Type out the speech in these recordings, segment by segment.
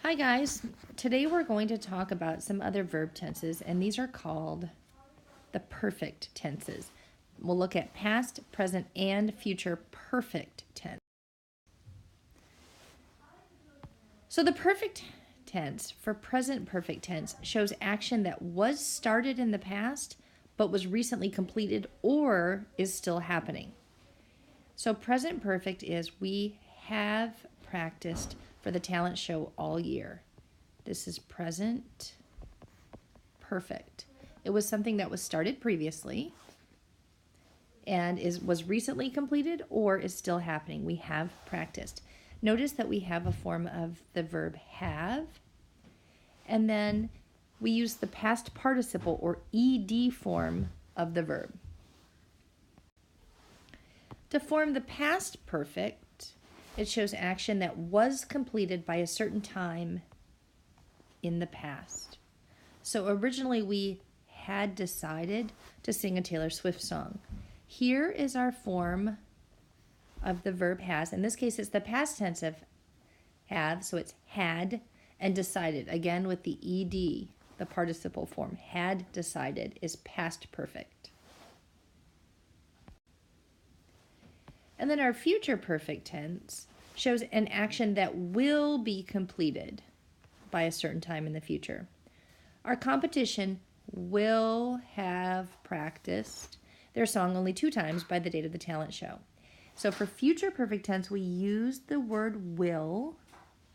Hi guys, today we're going to talk about some other verb tenses, and these are called the perfect tenses. We'll look at past, present, and future perfect tense. So the perfect tense for present perfect tense shows action that was started in the past but was recently completed or is still happening. So present perfect is we have practiced for the talent show all year. This is present perfect. It was something that was started previously and was recently completed or is still happening. We have practiced. Notice that we have a form of the verb have, and then we use the past participle or ed form of the verb. To form the past perfect, it shows action that was completed by a certain time in the past. So originally we had decided to sing a Taylor Swift song. Here is our form of the verb has. In this case, it's the past tense of have, so it's had and decided. Again, with the ed, the participle form. Had decided is past perfect. And then our future perfect tense shows an action that will be completed by a certain time in the future. Our competition will have practiced their song only 2 times by the date of the talent show. So for future perfect tense, we use the word will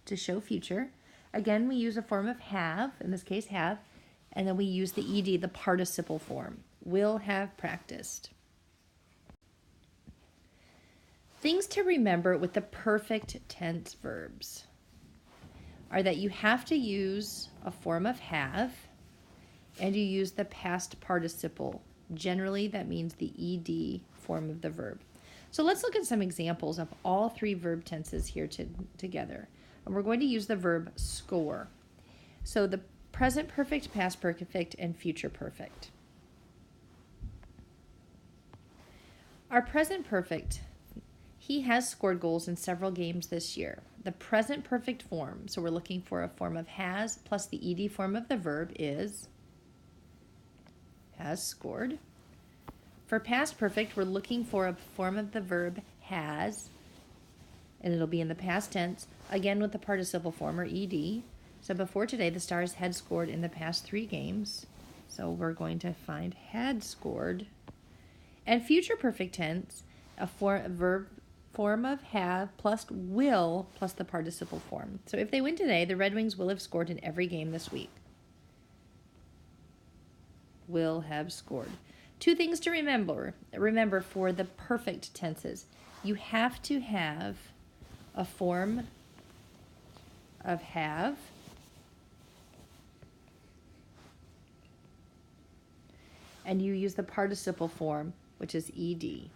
to show future. Again, we use a form of have, in this case have, and then we use the ed, the participle form. Will have practiced. Things to remember with the perfect tense verbs are that you have to use a form of have and you use the past participle. Generally, that means the ed form of the verb. So let's look at some examples of all 3 verb tenses here together. And we're going to use the verb score. So the present perfect, past perfect, and future perfect. Our present perfect, he has scored goals in several games this year. The present perfect form, so we're looking for a form of has plus the ed form of the verb is has scored. For past perfect, we're looking for a form of the verb has, and it'll be in the past tense, again with the participle form or ed. So before today, the Stars had scored in the past 3 games. So we're going to find had scored. And future perfect tense, a verb form of have plus will plus the participle form. So if they win today, the Red Wings will have scored in every game this week. Will have scored. 2 things to remember. Remember, for the perfect tenses, you have to have a form of have and you use the participle form, which is ed.